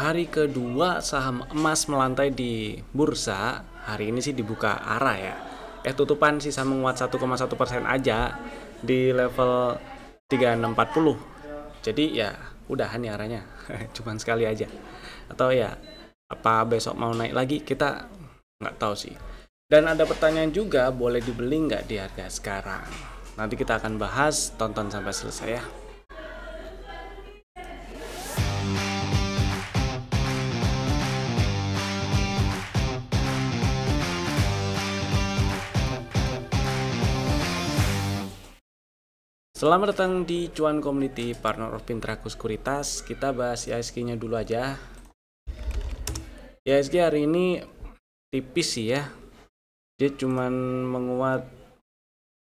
Hari kedua saham emas melantai di bursa. Hari ini sih dibuka arah ya. Tutupan sisa menguat 1,1% aja di level 3640. Jadi ya udahan nih arahnya. Cuman sekali aja. Atau ya apa besok mau naik lagi, kita nggak tahu sih. Dan ada pertanyaan juga, boleh dibeli nggak di harga sekarang? Nanti kita akan bahas, tonton sampai selesai ya. Selamat datang di Cuan Community, partner of Pintraku Sekuritas. Kita bahas IHSG-nya dulu aja. IHSG hari ini tipis sih ya. Dia cuman menguat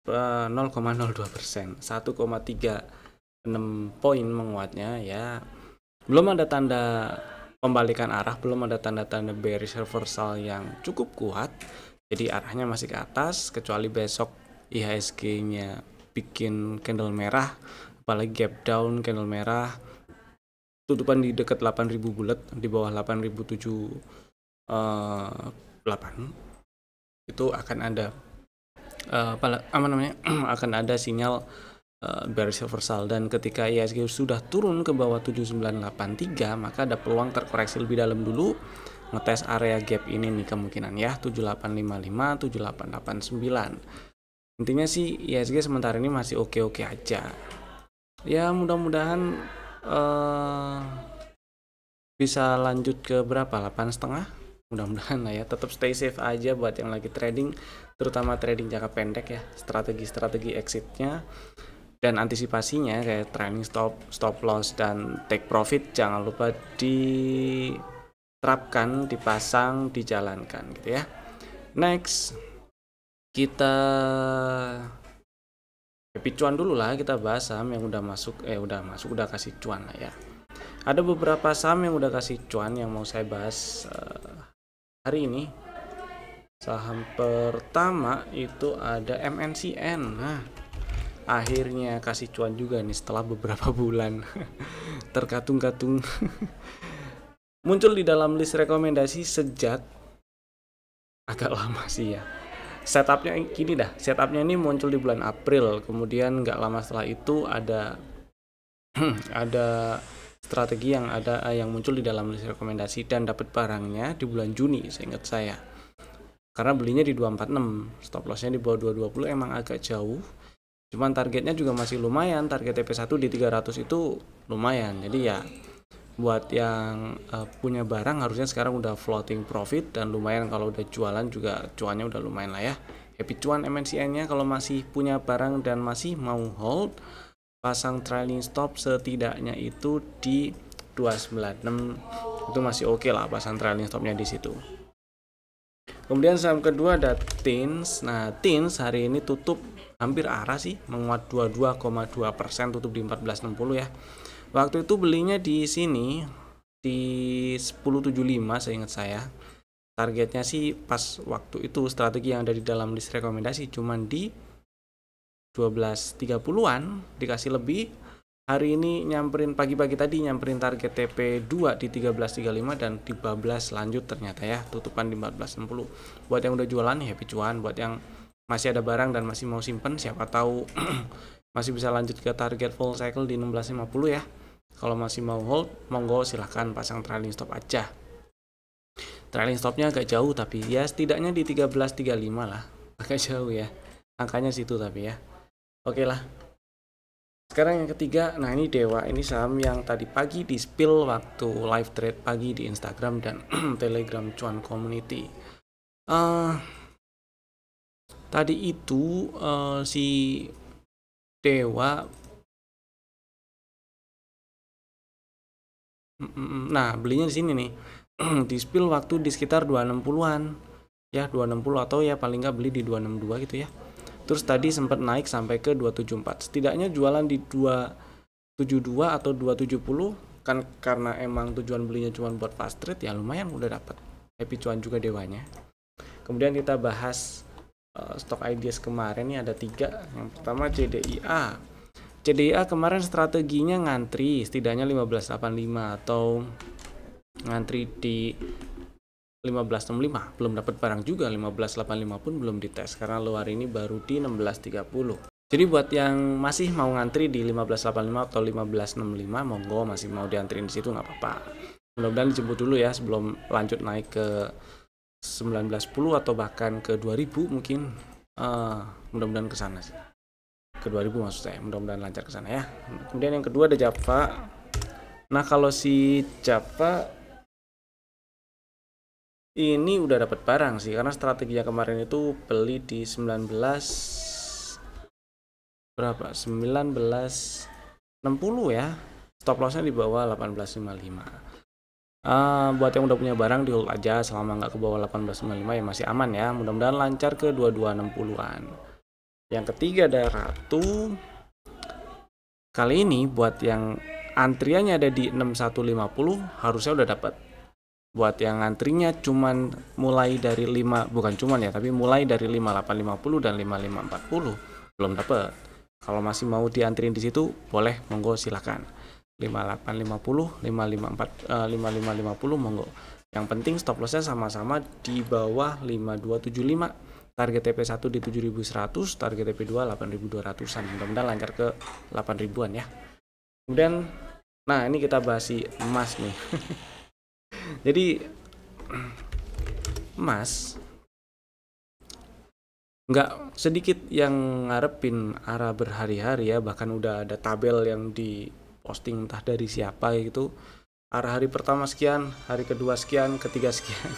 0,02%, 1,36 poin menguatnya ya. Belum ada tanda pembalikan arah, belum ada tanda-tanda bearish reversal yang cukup kuat. Jadi arahnya masih ke atas, kecuali besok IHSG-nya bikin candle merah, apalagi gap down candle merah, tutupan di dekat 8.000 bulat, di bawah 8.078, itu akan ada akan ada sinyal bearish reversal. Dan ketika IHSG sudah turun ke bawah 7983, maka ada peluang terkoreksi lebih dalam dulu, ngetes area gap ini nih kemungkinan ya, 7855, 7889. Intinya sih IHSG sementara ini masih oke-oke aja. Ya mudah-mudahan bisa lanjut ke berapa? 8,5? Mudah-mudahan lah ya. Tetap stay safe aja buat yang lagi trading, terutama trading jangka pendek ya. Strategi exitnya dan antisipasinya kayak trailing stop loss dan take profit jangan lupa diterapkan, dipasang, dijalankan gitu ya. Next, kita happy cuan dulu lah, kita bahas saham yang udah kasih cuan lah ya. Ada beberapa saham yang udah kasih cuan yang mau saya bahas hari ini. Saham pertama itu ada MNCN. Nah, akhirnya kasih cuan juga nih setelah beberapa bulan terkatung-katung. Muncul di dalam list rekomendasi sejak agak lama sih ya. Setupnya ini muncul di bulan April, kemudian nggak lama setelah itu ada strategi yang muncul di dalam list rekomendasi dan dapat barangnya di bulan Juni, seingat saya. Karena belinya di 246, stop lossnya di bawah 220, emang agak jauh. Cuman targetnya juga masih lumayan, target TP1 di 300 itu lumayan. Jadi ya buat yang punya barang harusnya sekarang udah floating profit, dan lumayan kalau udah jualan juga cuannya udah lumayan lah ya. Happy cuan MNCN-nya. Kalau masih punya barang dan masih mau hold, pasang trailing stop setidaknya itu di 296, itu masih oke lah pasang trailing stopnya di situ. Kemudian saham kedua ada TINS. Nah, TINS hari ini tutup hampir arah sih, menguat 22,2%, tutup di 1460 ya. Waktu itu belinya di sini di 1075 seingat saya. Targetnya sih pas waktu itu strategi yang ada di dalam list rekomendasi cuman di 1230-an, dikasih lebih. Hari ini pagi-pagi tadi nyamperin target TP2 di 1335 dan dibablas lanjut ternyata ya, tutupan di 1460. Buat yang udah jualan happy cuan, buat yang masih ada barang dan masih mau simpen, siapa tahu masih bisa lanjut ke target full cycle di 1650 ya. Kalau masih mau hold, monggo silahkan pasang trailing stop aja. Trailing stopnya agak jauh, tapi ya setidaknya di 1335 lah. Agak jauh ya, angkanya situ tapi ya. Oke lah. Sekarang yang ketiga, nah ini Dewa. Ini saham yang tadi pagi di spill waktu live trade pagi di Instagram dan Telegram Cuan Community. Tadi itu si Dewa, nah belinya di sini nih di spill waktu di sekitar 260-an ya, 260 atau ya paling nggak beli di 262 gitu ya. Terus tadi sempat naik sampai ke 274, setidaknya jualan di 272 atau 270 kan, karena emang tujuan belinya cuma buat fast trade ya, lumayan udah dapat happy cuan juga Dewanya. Kemudian kita bahas stok ideas kemarin nih, ada 3. Yang pertama CDIA. CDIA kemarin strateginya ngantri setidaknya 1585 atau ngantri di 1565 belum dapat barang juga, 1585 pun belum dites karena lo hari ini baru di 1630. Jadi buat yang masih mau ngantri di 1585 atau 1565, monggo masih mau diantriin di situ nggak apa-apa. Mudah-mudahan dijemput dulu ya sebelum lanjut naik ke 1910 atau bahkan ke 2000 mungkin. Mudah-mudahan ke sana sih. Ke 2000 maksud saya, mudah-mudahan lancar ke sana ya. Kemudian yang kedua ada Java. Nah, kalau si Java ini udah dapat barang sih karena strateginya kemarin itu beli di 1960 ya. Stop lossnya di bawah 1855. Buat yang udah punya barang di hold aja selama nggak ke bawah 1855 ya masih aman ya. Mudah-mudahan lancar ke 2260-an. Yang ketiga ada Ratu. Kali ini buat yang antriannya ada di 6150 harusnya udah dapat. Buat yang antrinya cuman mulai dari 5, bukan cuman ya, tapi mulai dari 5850 dan 5540 belum dapat. Kalau masih mau diantriin di situ boleh, monggo silakan. 5850, 5550 monggo. Yang penting stop lossnya sama-sama di bawah 5275. Target TP1 di 7100, target TP2 8200-an. Mudah-mudahan lancar ke 8000-an ya. Kemudian nah ini kita bahas si emas nih. Jadi emas nggak sedikit yang ngarepin arah berhari-hari ya, bahkan udah ada tabel yang diposting entah dari siapa gitu. Arah hari pertama sekian, hari kedua sekian, ketiga sekian.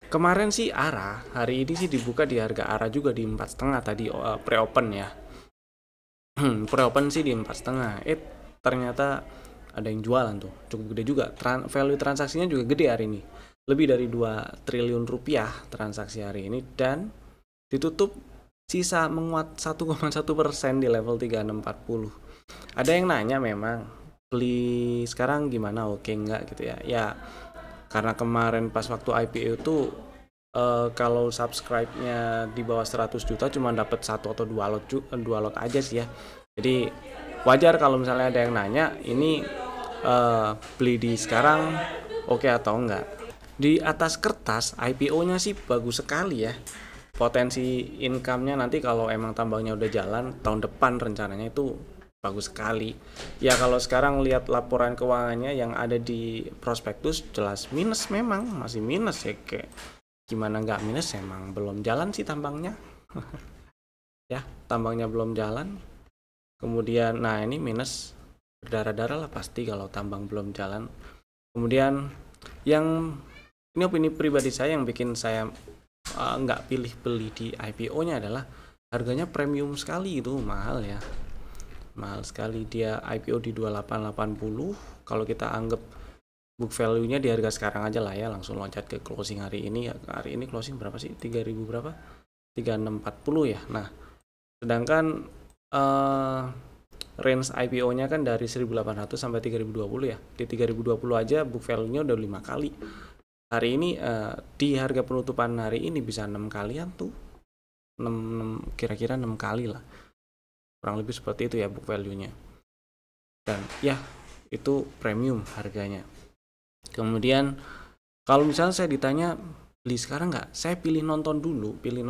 Kemarin sih arah, hari ini sih dibuka di harga arah juga di 4,5 tadi pre-open ya. Pre-open sih di 4,5. Ternyata ada yang jualan tuh, cukup gede juga. Value transaksinya juga gede hari ini. Lebih dari 2 triliun rupiah transaksi hari ini dan ditutup sisa menguat 1,1% di level 3640. Ada yang nanya memang beli sekarang gimana, oke enggak gitu ya. Ya karena kemarin pas waktu IPO itu kalau subscribe-nya di bawah 100 juta cuma dapat 1 atau 2 lot aja sih ya. Jadi wajar kalau misalnya ada yang nanya ini beli di sekarang oke atau enggak. Di atas kertas IPO-nya sih bagus sekali ya. Potensi income-nya nanti kalau emang tambangnya udah jalan tahun depan rencananya itu bagus sekali. Ya kalau sekarang lihat laporan keuangannya yang ada di prospektus jelas minus, memang masih minus ya. Kayak gimana nggak minus, emang belum jalan sih tambangnya. Ya tambangnya belum jalan. Kemudian nah ini minus berdarah-darah lah pasti kalau tambang belum jalan. Kemudian yang ini opini pribadi saya yang bikin saya nggak pilih beli di IPO-nya adalah harganya premium sekali, itu mahal ya. Mahal sekali, dia IPO di 2880. Kalau kita anggap book value-nya di harga sekarang aja lah ya, langsung loncat ke closing hari ini ya. Hari ini closing berapa sih? 3000 berapa? 3640 ya. Nah, sedangkan range IPO-nya kan dari 1800 sampai 3020 ya. Di 3020 aja book value-nya udah 5 kali. Hari ini di harga penutupan hari ini bisa 6 kalian tuh. 6 kira-kira 6 kali lah. Kurang lebih seperti itu ya book value-nya. Dan ya itu premium harganya. Kemudian kalau misalnya saya ditanya beli sekarang nggak, saya pilih nonton dulu, pilih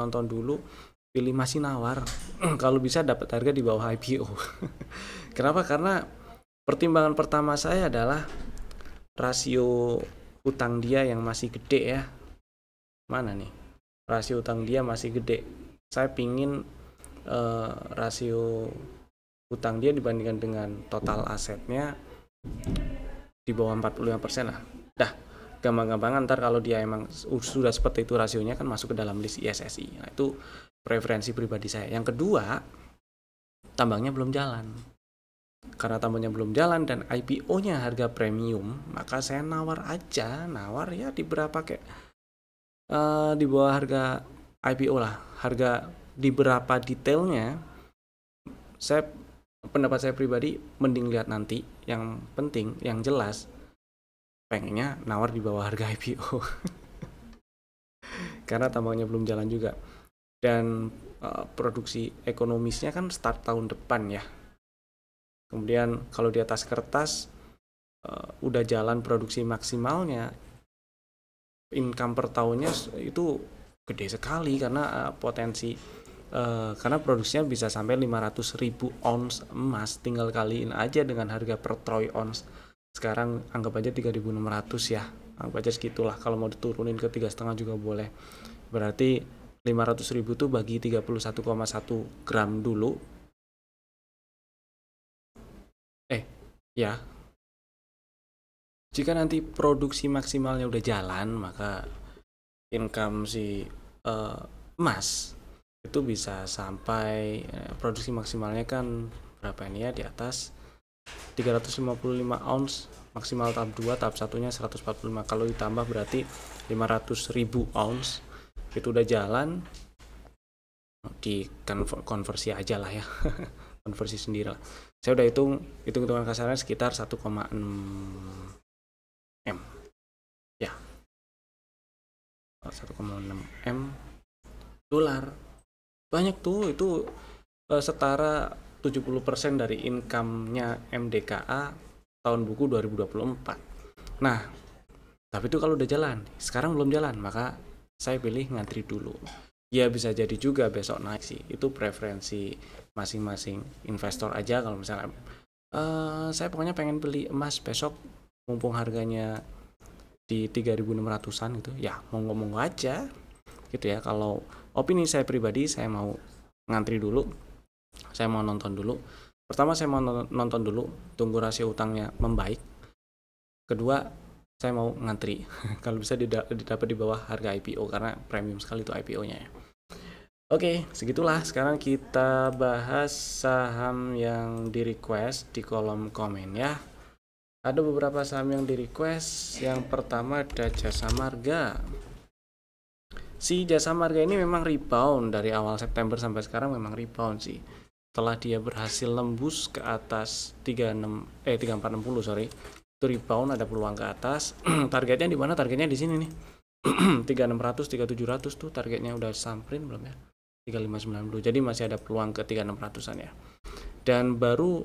masih nawar. Kalau bisa dapat harga di bawah IPO. Kenapa? Karena pertimbangan pertama saya adalah rasio utang dia yang masih gede ya. Mana nih? Rasio utang dia masih gede. Saya pingin rasio utang dia dibandingkan dengan total asetnya di bawah 45% lah. Dah, gampang-gampang ntar kalau dia emang sudah seperti itu rasionya kan masuk ke dalam list ISSI. Nah, itu preferensi pribadi saya. Yang kedua, tambangnya belum jalan. Karena tambangnya belum jalan dan IPO-nya harga premium, maka saya nawar ya di berapa kayak di bawah harga IPO lah. Harga di berapa detailnya, pendapat saya pribadi mending lihat nanti. Yang penting, yang jelas pengennya nawar di bawah harga IPO. Karena tambangnya belum jalan juga. Dan produksi ekonomisnya kan start tahun depan ya. Kemudian kalau di atas kertas udah jalan produksi maksimalnya, income per tahunnya itu gede sekali karena potensi karena produksinya bisa sampai 500.000 ounce emas, tinggal kaliin aja dengan harga per troy ounce sekarang anggap aja 3.600 ya, anggap aja segitulah, kalau mau diturunin ke 3,5 juga boleh, berarti 500.000 tuh bagi 31,1 gram dulu ya. Jika nanti produksi maksimalnya udah jalan, maka income si emas itu bisa sampai produksi maksimalnya kan berapa ini ya, di atas 355 ounce maksimal tahap 2, tahap satunya 145, kalau ditambah berarti 500.000 ounce itu udah jalan, di konversi aja lah ya konversi sendiri lah. Saya udah hitung-hitungan kasarnya sekitar 1,6 M ya, 1,6 M dolar, banyak tuh, itu setara 70% dari income-nya MDKA tahun buku 2024. Nah, tapi itu kalau udah jalan, sekarang belum jalan, maka saya pilih ngantri dulu. Ya bisa jadi juga besok naik sih, itu preferensi masing-masing investor aja. Kalau misalnya saya pokoknya pengen beli emas besok mumpung harganya di 3.600-an gitu, ya monggo-monggo aja gitu ya. Kalau opini saya pribadi, saya mau ngantri dulu, saya mau nonton dulu. Pertama saya mau nonton dulu, tunggu rasio utangnya membaik. Kedua saya mau ngantri kalau bisa didapat di bawah harga IPO karena premium sekali itu IPO-nya ya. Oke, segitulah. Sekarang kita bahas saham yang di request di kolom komen ya. Ada beberapa saham yang di request. Yang pertama ada Jasa Marga. Si Jasa Marga ini memang rebound dari awal September sampai sekarang, memang rebound sih. Setelah dia berhasil nembus ke atas 3460 sorry. Itu rebound, ada peluang ke atas. Targetnya di mana? Targetnya di sini nih. 3600, 3700 tuh targetnya udah samperin belum ya? 3590. Jadi masih ada peluang ke 3600-an ya. Dan baru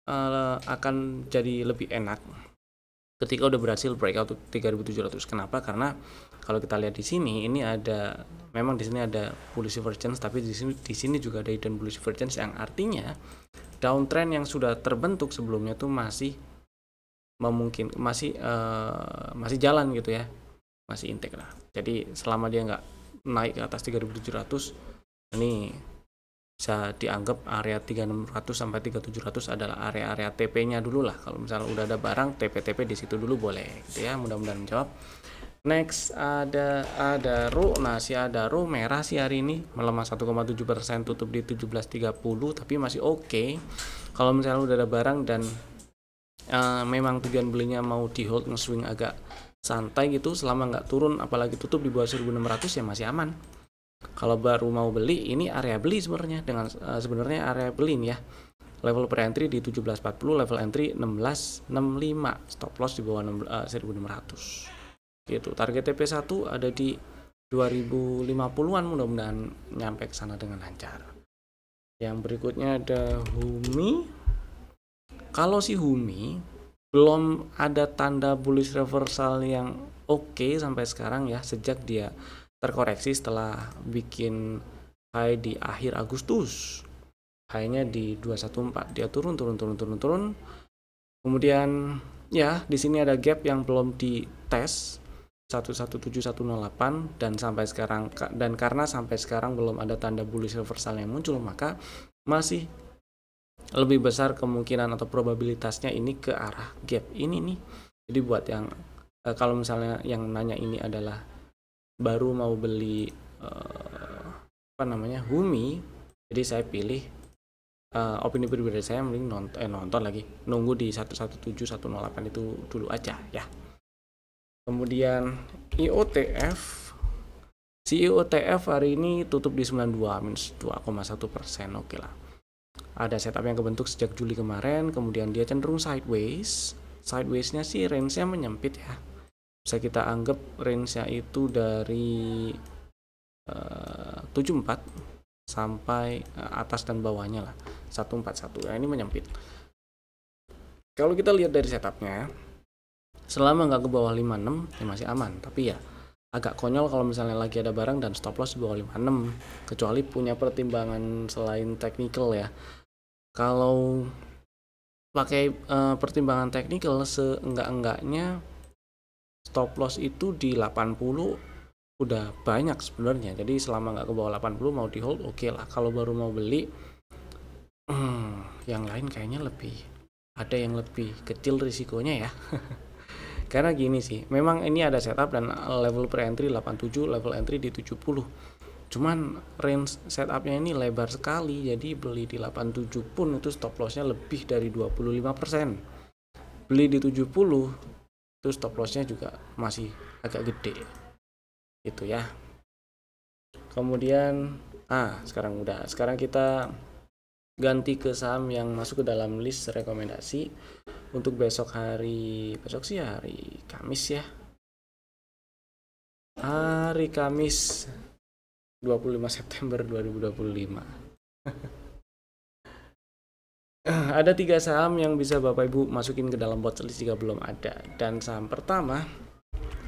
akan jadi lebih enak ketika udah berhasil breakout 3700. Kenapa? Karena kalau kita lihat di sini, ini ada, memang di sini ada bullish divergence, tapi di sini juga ada hidden bullish divergence, yang artinya downtrend yang sudah terbentuk sebelumnya tuh masih masih jalan gitu ya, masih intake lah. Jadi selama dia nggak naik ke atas 3700, ini bisa dianggap area 3600 sampai 3700 adalah area-area TP-nya dulu lah. Kalau misalnya udah ada barang, TP-TP di situ dulu boleh gitu ya. Mudah-mudahan menjawab. Next ada Adaro. Nah, si Adaro merah sih hari ini, melemah 1,7%, tutup di 17.30, tapi masih oke. Kalau misalnya udah ada barang dan memang tujuan belinya mau di hold, nge-swing agak santai gitu, selama nggak turun apalagi tutup di bawah 1600 ya masih aman. Kalau baru mau beli, ini area beli sebenarnya, dengan sebenarnya area beli nih ya. Level pre-entry di 1740, level entry 1665, stop loss di bawah 1600 gitu. Target TP1 ada di 2050-an, mudah-mudahan nyampe ke sana dengan lancar. Yang berikutnya ada Humi. Kalau si Humi belum ada tanda bullish reversal yang oke sampai sekarang ya, sejak dia terkoreksi setelah bikin high di akhir Agustus. High-nya di 214, dia turun. Kemudian ya di sini ada gap yang belum dites 117108, dan sampai sekarang, dan karena sampai sekarang belum ada tanda bullish reversal yang muncul, maka masih lebih besar kemungkinan atau probabilitasnya ini ke arah gap ini nih. Jadi buat yang kalau misalnya yang nanya ini adalah baru mau beli Humi, jadi saya pilih opini pribadi saya mending nonton lagi, nunggu di 117108 itu dulu aja ya. Kemudian IOTF, si IOTF hari ini tutup di 92 minus 2,1%, oke lah. Ada setup yang kebentuk sejak Juli kemarin, kemudian dia cenderung sideways-nya sih range-nya menyempit ya. Bisa kita anggap range-nya itu dari 74 sampai atas dan bawahnya lah 141. Nah, ini menyempit. Kalau kita lihat dari setupnya, selama nggak ke bawah 56 ya masih aman, tapi ya agak konyol kalau misalnya lagi ada barang dan stop loss di bawah 56, kecuali punya pertimbangan selain technical ya. Kalau pakai pertimbangan technical, seenggak-enggaknya stop loss itu di 80 udah banyak sebenarnya. Jadi selama nggak ke bawah 80 mau di hold oke lah. Kalau baru mau beli, yang lain kayaknya ada yang lebih kecil risikonya ya. Karena gini sih, memang ini ada setup dan level pre-entry 87, level entry di 70. Cuman range setupnya ini lebar sekali, jadi beli di 87 pun itu stop lossnya lebih dari 25%. Beli di 70 itu stop lossnya juga masih agak gede. Itu ya. Kemudian sekarang kita ganti ke saham yang masuk ke dalam list rekomendasi untuk besok sih hari Kamis ya. Hari Kamis 25 September 2025. Ada 3 saham yang bisa Bapak Ibu masukin ke dalam watchlist jika belum ada. Dan saham pertama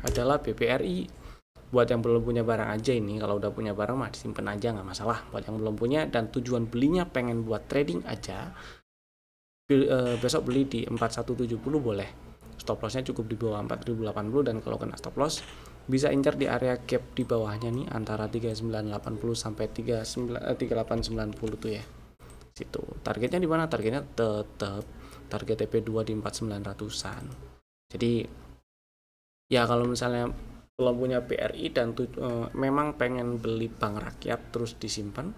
adalah BPRI. Buat yang belum punya barang aja ini, kalau udah punya barang mah disimpan aja nggak masalah. Buat yang belum punya dan tujuan belinya pengen buat trading aja, besok beli di 4170 boleh. Stop lossnya cukup di bawah 4080, dan kalau kena stop loss bisa incar di area gap di bawahnya nih antara 3980 sampai 3890 tuh ya. Situ. Targetnya di mana? Targetnya tetap target TP2 di 4900-an. Jadi ya kalau misalnya belum punya BRI dan memang pengen beli bank rakyat terus disimpan,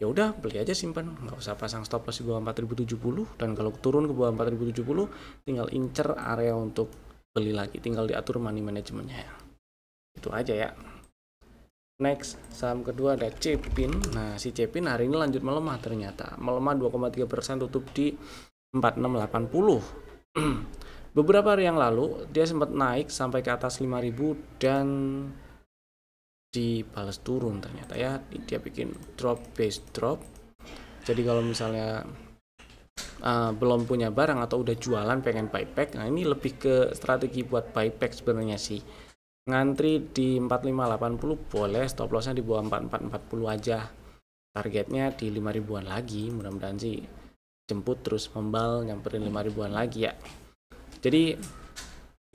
ya udah beli aja simpan, nggak usah pasang stop loss di bawah 4070, dan kalau turun ke bawah 4070 tinggal incer area untuk beli lagi, tinggal diatur money manajemennya ya. Itu aja ya. Next, saham kedua ada Cepin. Nah, si Cepin hari ini lanjut melemah ternyata. Melemah 2,3%, tutup di 4680. Beberapa hari yang lalu dia sempat naik sampai ke atas 5000 dan dibalas turun ternyata ya. Dia bikin drop base drop. Jadi kalau misalnya belum punya barang atau udah jualan pengen buyback, nah ini lebih ke strategi buat buyback sebenarnya sih. Ngantri di 4580 boleh, stop lossnya di bawah 4440 aja. Targetnya di 5000-an lagi, mudah-mudahan sih jemput terus membal nyamperin 5000-an lagi ya. Jadi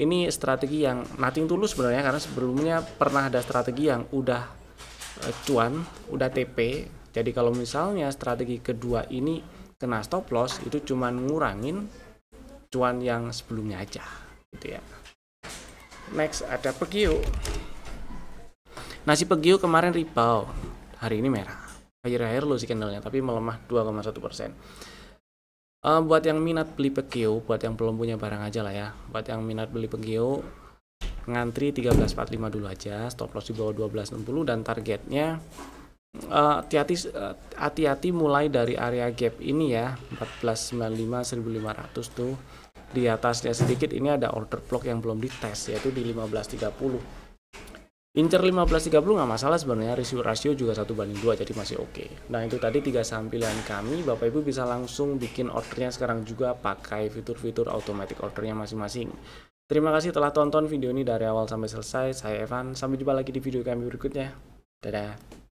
ini strategi yang nothing tulus sebenarnya, karena sebelumnya pernah ada strategi yang udah cuan, udah TP. Jadi kalau misalnya strategi kedua ini kena stop loss, itu cuman ngurangin cuan yang sebelumnya aja gitu ya. Next ada Pegio. Nasi Pegio kemarin rebound, hari ini merah. Akhir-akhir low sih candlenya, tapi melemah 2,1%. Buat yang minat beli Pegio, buat yang belum punya barang aja lah ya. Buat yang minat beli Pegio, ngantri 1345 dulu aja, stop loss di bawah 1260, dan targetnya hati-hati mulai dari area gap ini ya, 1495 1500 tuh. Di atasnya sedikit ini ada order block yang belum dites, yaitu di 1530. Incer 1530 nggak masalah sebenarnya, rasio juga 1:2, jadi masih oke. Nah itu tadi 3 saham pilihan kami. Bapak Ibu bisa langsung bikin ordernya sekarang juga pakai fitur-fitur automatic ordernya masing-masing. Terima kasih telah tonton video ini dari awal sampai selesai. Saya Evan, sampai jumpa lagi di video kami berikutnya. Dadah.